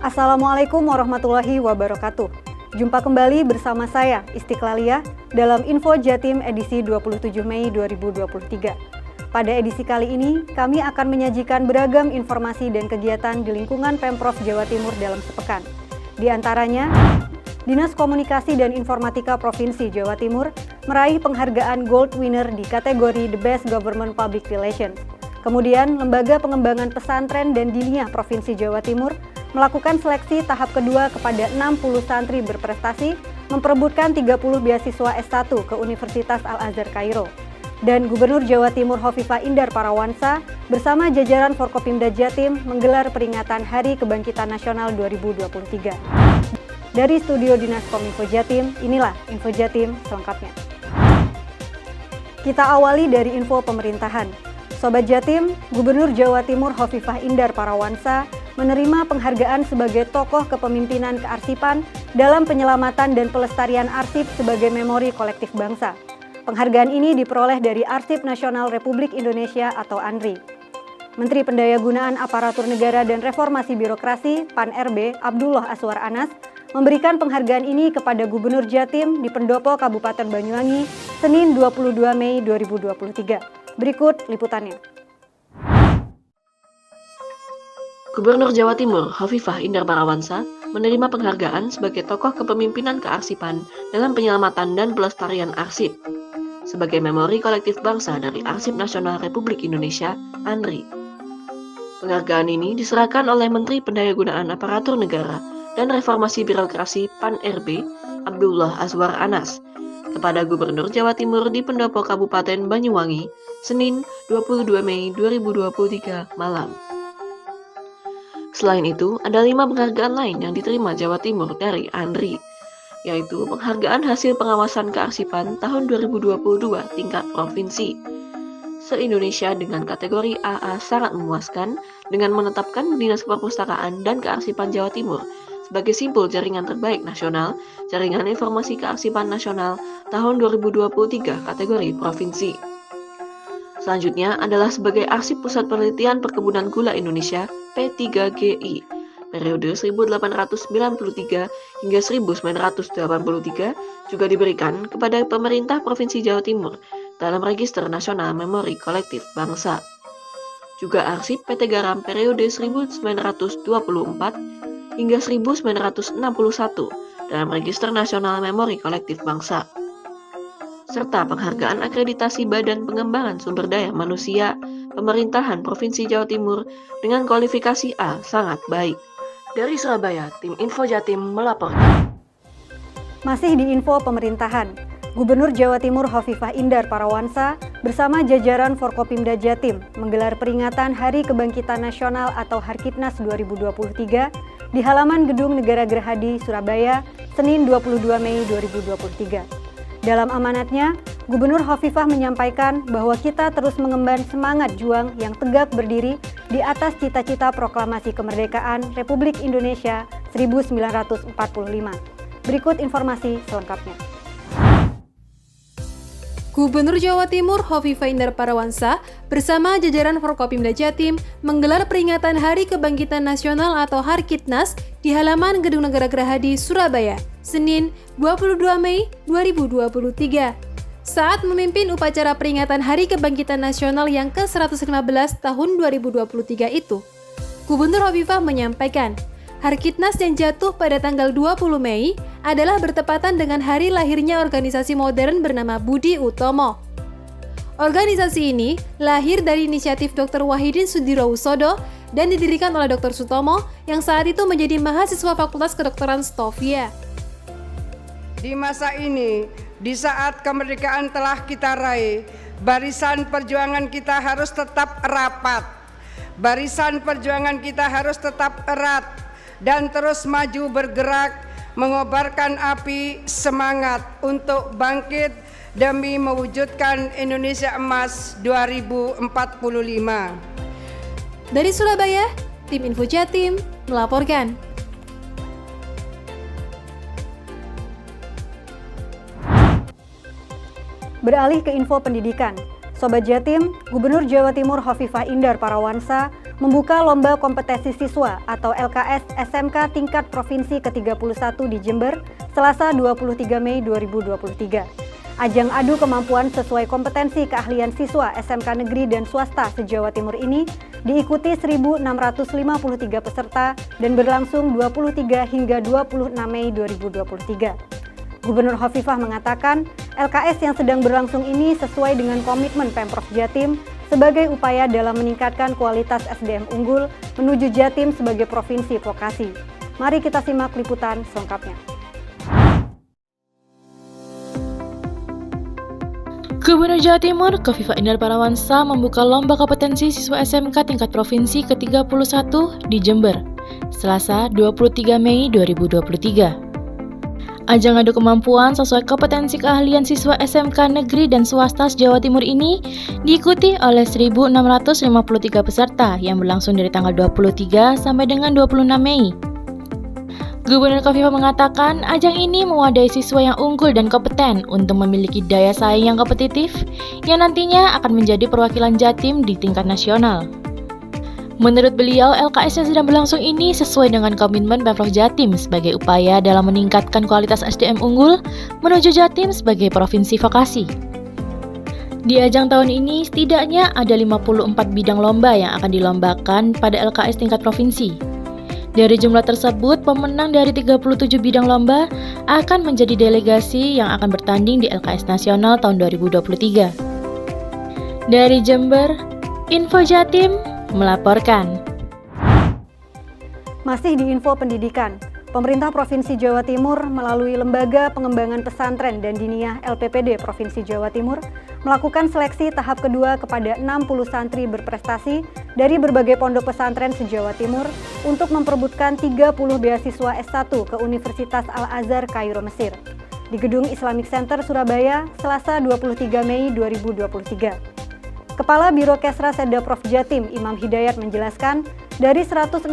Assalamualaikum warahmatullahi wabarakatuh. Jumpa kembali bersama saya, Istiqlaliyah, dalam Info Jatim edisi 27 Mei 2023. Pada edisi kali ini, kami akan menyajikan beragam informasi dan kegiatan di lingkungan Pemprov Jawa Timur dalam sepekan. Di antaranya, Dinas Komunikasi dan Informatika Provinsi Jawa Timur meraih penghargaan Gold Winner di kategori The Best Government Public Relations. Kemudian, Lembaga Pengembangan Pesantren dan Diniyah Provinsi Jawa Timur melakukan seleksi tahap kedua kepada 60 santri berprestasi memperebutkan 30 beasiswa S1 ke Universitas Al-Azhar Kairo. Dan Gubernur Jawa Timur Hovifah Indar Parawansa bersama jajaran Forkopimda Jatim menggelar peringatan Hari Kebangkitan Nasional 2023. Dari studio Dinas Kominfo Jatim, inilah Info Jatim selengkapnya. Kita awali dari info pemerintahan. Sobat Jatim, Gubernur Jawa Timur Hovifah Indar Parawansa menerima penghargaan sebagai tokoh kepemimpinan kearsipan dalam penyelamatan dan pelestarian arsip sebagai memori kolektif bangsa. Penghargaan ini diperoleh dari Arsip Nasional Republik Indonesia atau ANRI. Menteri Pendayagunaan Aparatur Negara dan Reformasi Birokrasi (PAN-RB) Abdullah Azwar Anas memberikan penghargaan ini kepada Gubernur Jatim di Pendopo Kabupaten Banyuwangi, Senin 22 Mei 2023. Berikut liputannya. Gubernur Jawa Timur Hovifah Indar Parawansa menerima penghargaan sebagai tokoh kepemimpinan kearsipan dalam penyelamatan dan pelestarian arsip sebagai memori kolektif bangsa dari Arsip Nasional Republik Indonesia (ANRI). Penghargaan ini diserahkan oleh Menteri Pendayagunaan Aparatur Negara dan Reformasi Birokrasi (PAN-RB) Abdullah Azwar Anas kepada Gubernur Jawa Timur di Pendopo Kabupaten Banyuwangi, Senin 22 Mei 2023 malam. Selain itu, ada 5 penghargaan lain yang diterima Jawa Timur dari ANRI, yaitu penghargaan hasil pengawasan kearsipan tahun 2022 tingkat provinsi se-Indonesia dengan kategori AA sangat memuaskan dengan menetapkan Dinas Perpustakaan dan Kearsipan Jawa Timur sebagai simpul jaringan terbaik nasional, Jaringan Informasi Kearsipan Nasional tahun 2023 kategori provinsi. Selanjutnya adalah sebagai Arsip Pusat Penelitian Perkebunan Gula Indonesia P3GI periode 1893 hingga 1983 juga diberikan kepada pemerintah Provinsi Jawa Timur dalam Register Nasional Memori Kolektif Bangsa. Juga Arsip PT Garam periode 1924 hingga 1961 dalam Register Nasional Memori Kolektif Bangsa. Serta penghargaan akreditasi Badan Pengembangan Sumber Daya Manusia Pemerintahan Provinsi Jawa Timur dengan kualifikasi A sangat baik. Dari Surabaya, tim Info Jatim melaporkan. Masih di info pemerintahan, Gubernur Jawa Timur Hovifah Indar Parawansa bersama jajaran Forkopimda Jatim menggelar peringatan Hari Kebangkitan Nasional atau Harkitnas 2023 di halaman Gedung Negara Gerahadi, Surabaya, Senin 22 Mei 2023. Dalam amanatnya, Gubernur Hovifah menyampaikan bahwa kita terus mengemban semangat juang yang tegak berdiri di atas cita-cita proklamasi kemerdekaan Republik Indonesia 1945. Berikut informasi selengkapnya. Gubernur Jawa Timur Hovifah Indar Parawansa bersama jajaran Forkopimda Jatim menggelar peringatan Hari Kebangkitan Nasional atau Harkitnas di halaman Gedung Negara Gerahadi, Surabaya, Senin 22 Mei 2023. Saat memimpin upacara peringatan Hari Kebangkitan Nasional yang ke-115 tahun 2023 itu, Gubernur Hovifah menyampaikan, Harkitnas yang jatuh pada tanggal 20 Mei adalah bertepatan dengan hari lahirnya organisasi modern bernama Budi Utomo. Organisasi ini lahir dari inisiatif Dr. Wahidin Sudirohusodo dan didirikan oleh Dr. Sutomo yang saat itu menjadi mahasiswa Fakultas Kedokteran Stovia. Di masa ini, di saat kemerdekaan telah kita raih, barisan perjuangan kita harus tetap rapat. Barisan perjuangan kita harus tetap erat dan terus maju bergerak, mengobarkan api semangat untuk bangkit demi mewujudkan Indonesia Emas 2045. Dari Surabaya, tim Info Jatim melaporkan. Beralih ke info pendidikan, Sobat Jatim, Gubernur Jawa Timur Hovifah Indar Parawansa membuka Lomba Kompetensi Siswa atau LKS SMK tingkat provinsi ke-31 di Jember, Selasa 23 Mei 2023. Ajang adu kemampuan sesuai kompetensi keahlian siswa SMK negeri dan swasta se-Jawa Timur ini diikuti 1.653 peserta dan berlangsung 23 hingga 26 Mei 2023. Gubernur Hovifah mengatakan, LKS yang sedang berlangsung ini sesuai dengan komitmen Pemprov Jatim sebagai upaya dalam meningkatkan kualitas SDM unggul menuju Jatim sebagai provinsi vokasi. Mari kita simak liputan selengkapnya. Gubernur Jawa Timur, Khofifah Indar Parawansa membuka Lomba Kompetensi Siswa SMK tingkat provinsi ke-31 di Jember, Selasa 23 Mei 2023. Ajang adu kemampuan sesuai kompetensi keahlian siswa SMK negeri dan swasta Jawa Timur ini diikuti oleh 1.653 peserta yang berlangsung dari tanggal 23 sampai dengan 26 Mei. Gubernur Khofifah mengatakan ajang ini mewadahi siswa yang unggul dan kompeten untuk memiliki daya saing yang kompetitif yang nantinya akan menjadi perwakilan Jatim di tingkat nasional. Menurut beliau, LKS yang sedang berlangsung ini sesuai dengan komitmen Pemprov Jatim sebagai upaya dalam meningkatkan kualitas SDM unggul menuju Jatim sebagai provinsi vokasi. Di ajang tahun ini, setidaknya ada 54 bidang lomba yang akan dilombakan pada LKS tingkat provinsi. Dari jumlah tersebut, pemenang dari 37 bidang lomba akan menjadi delegasi yang akan bertanding di LKS Nasional tahun 2023. Dari Jember, Info Jatim melaporkan. Masih di info pendidikan, pemerintah Provinsi Jawa Timur melalui Lembaga Pengembangan Pesantren dan Diniyah LPPD Provinsi Jawa Timur melakukan seleksi tahap kedua kepada 60 santri berprestasi dari berbagai pondok pesantren se-Jawa Timur untuk memperebutkan 30 beasiswa S1 ke Universitas Al-Azhar Kairo Mesir di Gedung Islamic Center Surabaya, Selasa 23 Mei 2023. Kepala Biro Kesra Setda Prof Jatim, Imam Hidayat menjelaskan, dari 162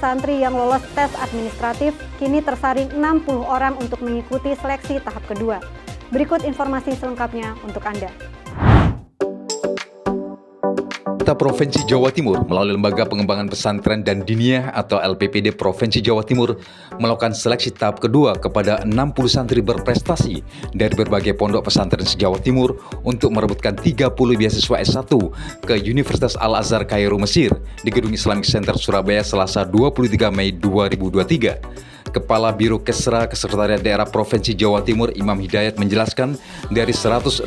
santri yang lolos tes administratif, kini tersaring 60 orang untuk mengikuti seleksi tahap kedua. Berikut informasi selengkapnya untuk Anda. Pemerintah Provinsi Jawa Timur melalui Lembaga Pengembangan Pesantren dan Diniyah atau LPPD Provinsi Jawa Timur melakukan seleksi tahap kedua kepada 60 santri berprestasi dari berbagai pondok pesantren se-Jawa Timur untuk merebutkan 30 beasiswa S1 ke Universitas Al-Azhar Kairo Mesir di Gedung Islamic Center Surabaya Selasa 23 Mei 2023. Kepala Biro Kesra Sekretariat Daerah Provinsi Jawa Timur Imam Hidayat menjelaskan dari 162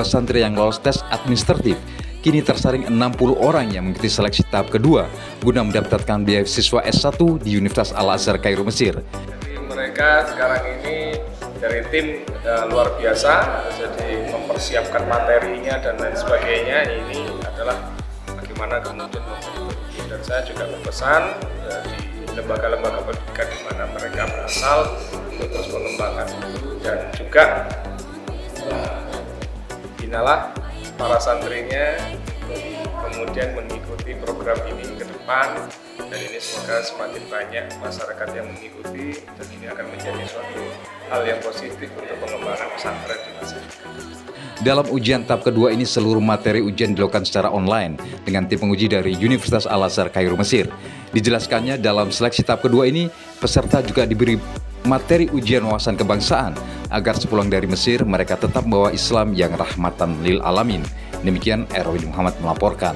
santri yang lolos tes administratif, kini tersaring 60 orang yang mengikuti seleksi tahap kedua guna mendapatkan beasiswa S1 di Universitas Al-Azhar Kairo Mesir. Jadi mereka sekarang ini dari tim luar biasa, jadi mempersiapkan materinya dan lain sebagainya. Ini adalah bagaimana kemudian memperbaiki, dan saya juga berpesan di lembaga-lembaga pendidikan di mana mereka berasal untuk terus mengembangkan itu, dan juga binalah para santrinya kemudian mengikuti program ini ke depan, dan ini semoga semakin banyak masyarakat yang mengikuti, dan ini akan menjadi suatu hal yang positif untuk pengembangan pesantren di masa depan. Dalam ujian tahap kedua ini seluruh materi ujian dilakukan secara online dengan tim penguji dari Universitas Al-Azhar Kairo Mesir. Dijelaskannya dalam seleksi tahap kedua ini peserta juga diberi materi ujian wawasan kebangsaan agar sepulang dari Mesir mereka tetap membawa Islam yang rahmatan lil alamin. Demikian Erwin Muhammad melaporkan.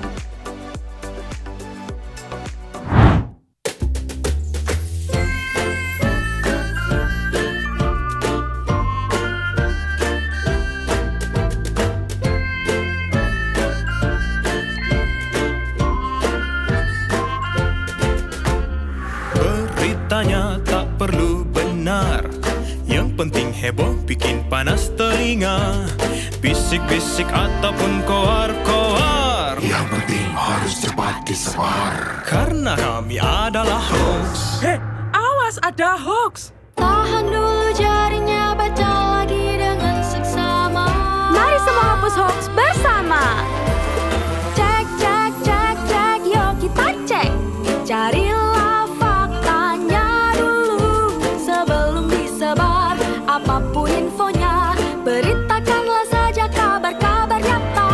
Beritanya tak perlu benar, yang penting heboh bikin panas telinga. Bisik-bisik ataupun koar-koar, yang penting harus cepat disebar. Karena kami adalah hoax. Awas ada hoax. Tahan dulu jarinya, baca lagi dengan seksama. Mari semua hapus hoax bersama. Cek, cek, cek, cek, yuk kita cek. Carilah faktanya dulu sebelum disebar. Apapun infonya, beritakanlah saja kabar-kabar nyata.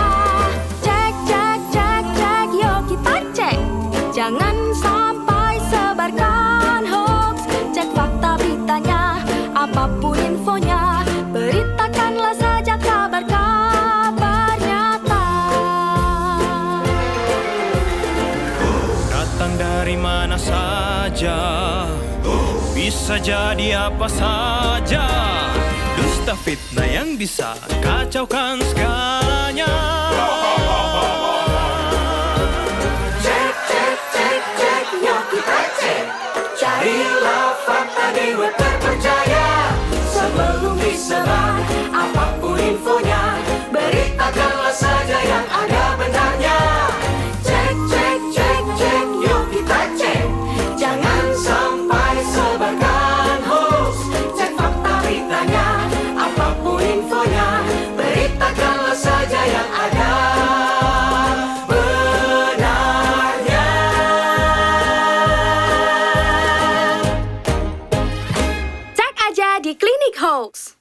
Cek, cek, cek, cek, yuk kita cek. Jangan sampai sebarkan hoax. Cek fakta beritanya, apapun infonya, beritakanlah saja kabar-kabar nyata. Datang dari mana saja, bisa jadi apa saja. Dusta fitnah yang bisa kacaukan segalanya. Cek, cek, cek, cek, yuk kita cek. Carilah fakta di web terpercaya. Sebelum disebar apapun infonya, beritakanlah saja yang ada benarnya. Cek, cek, cek, cek, yuk kita cek. Jangan sampai sebarkan hoax. Cek fakta beritanya, apapun infonya, beritakanlah saja yang ada benarnya. Cek aja di Klinik Hoax.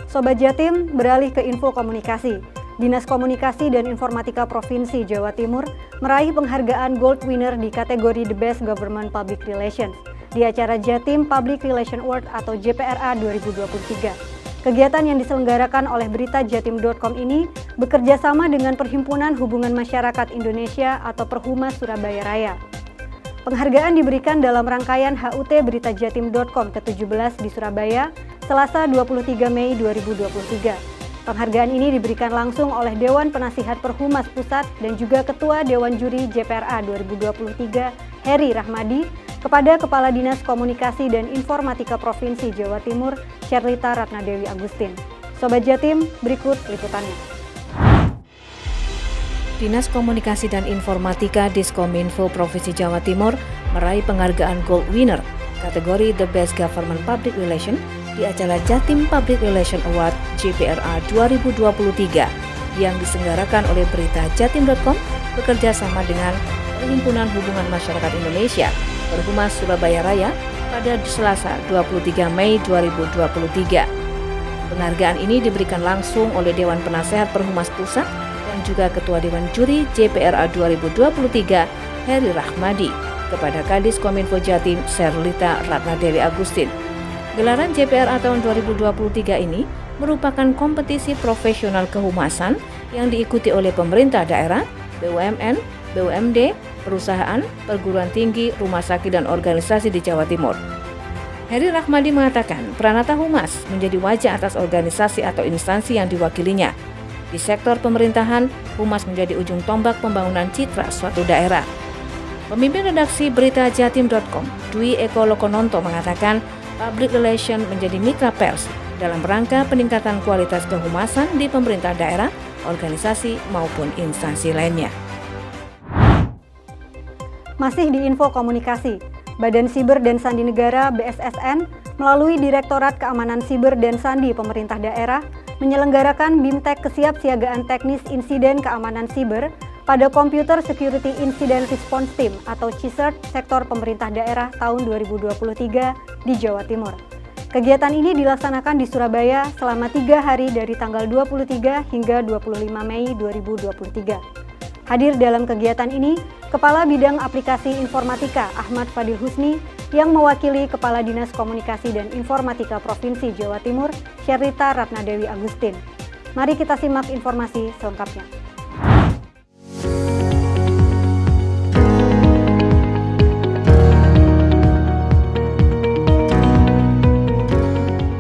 Sobat Jatim, beralih ke info komunikasi. Dinas Komunikasi dan Informatika Provinsi Jawa Timur meraih penghargaan Gold Winner di kategori The Best Government Public Relations di acara Jatim Public Relation Award atau JPRA 2023. Kegiatan yang diselenggarakan oleh beritajatim.com ini bekerja sama dengan Perhimpunan Hubungan Masyarakat Indonesia atau Perhumas Surabaya Raya. Penghargaan diberikan dalam rangkaian HUT beritajatim.com ke-17 di Surabaya, Selasa 23 Mei 2023. Penghargaan ini diberikan langsung oleh Dewan Penasihat Perhumas Pusat dan juga Ketua Dewan Juri JPRA 2023, Heri Rahmadi, kepada Kepala Dinas Komunikasi dan Informatika Provinsi Jawa Timur, Sherlita Ratnadewi Agustin. Sobat Jatim, berikut liputannya. Dinas Komunikasi dan Informatika Diskominfo Provinsi Jawa Timur meraih penghargaan Gold Winner kategori The Best Government Public Relation di acara Jatim Public Relation Award JPRA 2023 yang diselenggarakan oleh beritajatim.com bekerja sama dengan Perhimpunan Hubungan Masyarakat Indonesia Perhumas Surabaya Raya pada Selasa 23 Mei 2023. Penghargaan ini diberikan langsung oleh Dewan Penasehat Perhumas Pusat dan juga Ketua Dewan Juri JPRA 2023 Heri Rahmadi kepada Kadis Kominfo Jatim Sherlita Ratnadewi Agustin. Gelaran JPRA tahun 2023 ini merupakan kompetisi profesional kehumasan yang diikuti oleh pemerintah daerah, BUMN, BUMD, perusahaan, perguruan tinggi, rumah sakit, dan organisasi di Jawa Timur. Heri Rahmadi mengatakan Pranata Humas menjadi wajah atas organisasi atau instansi yang diwakilinya. Di sektor pemerintahan, Humas menjadi ujung tombak pembangunan citra suatu daerah. Pemimpin redaksi beritajatim.com, Dwi Eko Lokononto mengatakan Public Relation menjadi mitra pers dalam rangka peningkatan kualitas kehumasan di pemerintah daerah, organisasi maupun instansi lainnya. Masih di info komunikasi, Badan Siber dan Sandi Negara BSSN melalui Direktorat Keamanan Siber dan Sandi Pemerintah Daerah menyelenggarakan BIMTEK Kesiapsiagaan Teknis Insiden Keamanan Siber pada Computer Security Incident Response Team atau CSIRT Sektor Pemerintah Daerah tahun 2023 di Jawa Timur. Kegiatan ini dilaksanakan di Surabaya selama 3 hari dari tanggal 23 hingga 25 Mei 2023. Hadir dalam kegiatan ini, Kepala Bidang Aplikasi Informatika Ahmad Fadil Husni yang mewakili Kepala Dinas Komunikasi dan Informatika Provinsi Jawa Timur, Sherlita Ratnadewi Agustin. Mari kita simak informasi selengkapnya.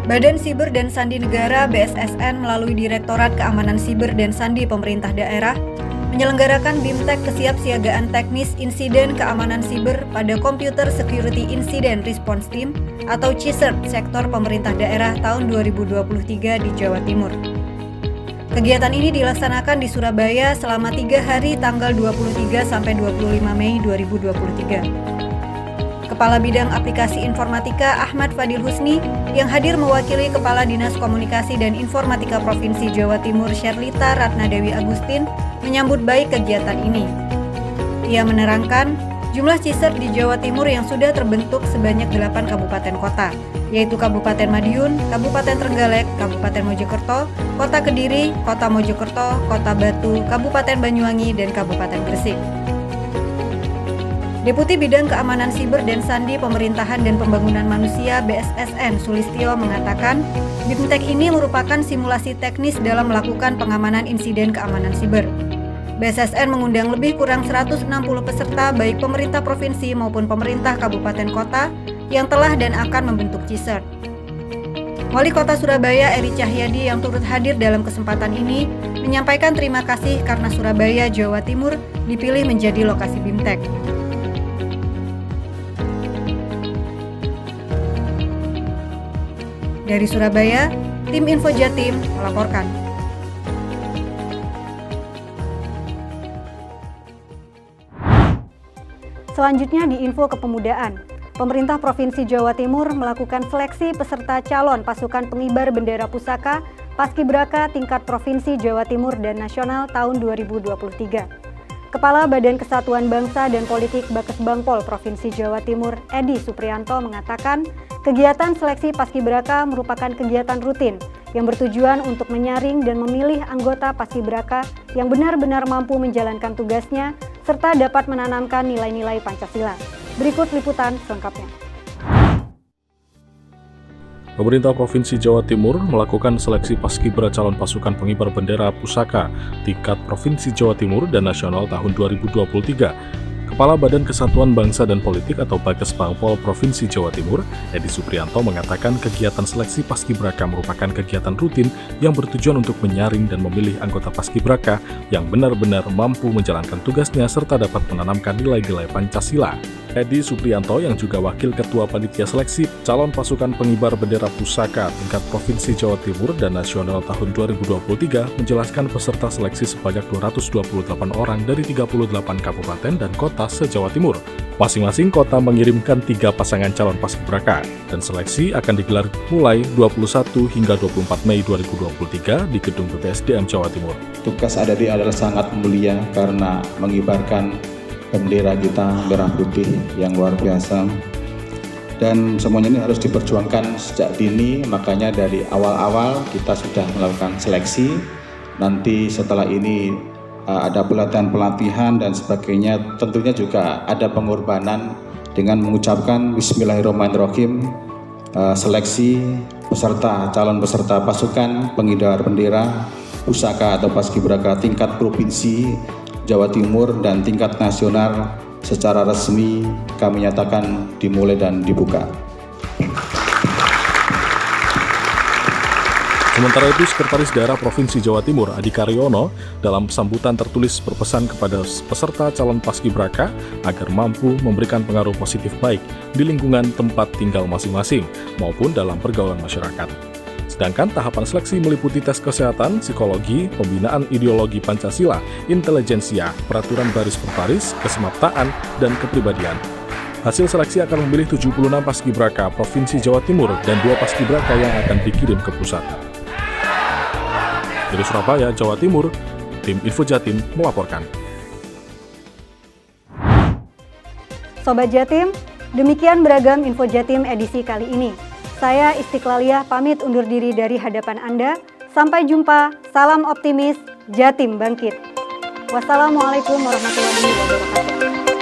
Badan Siber dan Sandi Negara BSSN melalui Direktorat Keamanan Siber dan Sandi Pemerintah Daerah menyelenggarakan BIMTEK Kesiapsiagaan Teknis Insiden Keamanan Siber pada Computer Security Incident Response Team atau CSIRT Sektor Pemerintah Daerah tahun 2023 di Jawa Timur. Kegiatan ini dilaksanakan di Surabaya selama 3 hari tanggal 23 sampai 25 Mei 2023. Kepala Bidang Aplikasi Informatika Ahmad Fadil Husni yang hadir mewakili Kepala Dinas Komunikasi dan Informatika Provinsi Jawa Timur Sherlita Ratnadewi Agustin menyambut baik kegiatan ini. Ia menerangkan, Jumlah CISER di Jawa Timur yang sudah terbentuk sebanyak 8 kabupaten kota, yaitu Kabupaten Madiun, Kabupaten Trenggalek, Kabupaten Mojokerto, Kota Kediri, Kota Mojokerto, Kota Batu, Kabupaten Banyuwangi, dan Kabupaten Gresik. Deputi Bidang Keamanan Siber dan Sandi Pemerintahan dan Pembangunan Manusia BSSN Sulistyo mengatakan, BIMTEK ini merupakan simulasi teknis dalam melakukan pengamanan insiden keamanan siber. BSSN mengundang lebih kurang 160 peserta baik pemerintah provinsi maupun pemerintah kabupaten kota yang telah dan akan membentuk CISER. Wali Kota Surabaya Eri Cahyadi yang turut hadir dalam kesempatan ini menyampaikan terima kasih karena Surabaya, Jawa Timur dipilih menjadi lokasi BIMTEK. Dari Surabaya, tim Info Jatim melaporkan. Selanjutnya di Info Kepemudaan, pemerintah Provinsi Jawa Timur melakukan seleksi peserta calon pasukan pengibar bendera pusaka Paskibraka tingkat Provinsi Jawa Timur dan Nasional tahun 2023. Kepala Badan Kesatuan Bangsa dan Politik Bakesbangpol Provinsi Jawa Timur, Edi Suprianto mengatakan, kegiatan seleksi Paskibraka merupakan kegiatan rutin yang bertujuan untuk menyaring dan memilih anggota Paskibraka yang benar-benar mampu menjalankan tugasnya serta dapat menanamkan nilai-nilai Pancasila. Berikut liputan selengkapnya. Pemerintah Provinsi Jawa Timur melakukan seleksi paskibra calon pasukan pengibar bendera pusaka tingkat Provinsi Jawa Timur dan Nasional tahun 2023. Kepala Badan Kesatuan Bangsa dan Politik atau Bakesbangpol Provinsi Jawa Timur, Edi Suprianto mengatakan kegiatan seleksi Paskibraka merupakan kegiatan rutin yang bertujuan untuk menyaring dan memilih anggota Paskibraka yang benar-benar mampu menjalankan tugasnya serta dapat menanamkan nilai-nilai Pancasila. Edi Suprianto yang juga Wakil Ketua Panitia Seleksi Calon Pasukan Pengibar Bendera Pusaka tingkat Provinsi Jawa Timur dan Nasional tahun 2023 menjelaskan peserta seleksi sebanyak 228 orang dari 38 kabupaten dan kota se-Jawa Timur. Masing-masing kota mengirimkan 3 pasangan calon paskibraka dan seleksi akan digelar mulai 21 hingga 24 Mei 2023 di Gedung BPSDM Jawa Timur. Tugas ADD adalah sangat mulia karena mengibarkan bendera kita merah putih yang luar biasa, dan semuanya ini harus diperjuangkan sejak dini. Makanya dari awal-awal kita sudah melakukan seleksi. Nanti setelah ini ada pelatihan dan sebagainya. Tentunya juga ada pengorbanan dengan mengucapkan Bismillahirrahmanirrahim. Seleksi peserta calon peserta pasukan pengibar bendera pusaka atau Paskibraka tingkat provinsi Jawa Timur dan tingkat nasional secara resmi kami nyatakan dimulai dan dibuka. Sementara itu, Sekretaris Daerah Provinsi Jawa Timur, Adi Karyono, dalam sambutan tertulis berpesan kepada peserta calon Paskibraka agar mampu memberikan pengaruh positif baik di lingkungan tempat tinggal masing-masing maupun dalam pergaulan masyarakat. Sedangkan tahapan seleksi meliputi tes kesehatan, psikologi, pembinaan ideologi Pancasila, intelijensia, peraturan baris per baris, kesemaptaan, dan kepribadian. Hasil seleksi akan memilih 76 Paskibraka Provinsi Jawa Timur dan 2 Paskibraka yang akan dikirim ke pusat. Dari Surabaya, Jawa Timur, tim Info Jatim melaporkan. Sobat Jatim, demikian beragam Info Jatim edisi kali ini. Saya Istiqlaliyah pamit undur diri dari hadapan Anda. Sampai jumpa, salam optimis, Jatim bangkit. Wassalamualaikum warahmatullahi wabarakatuh.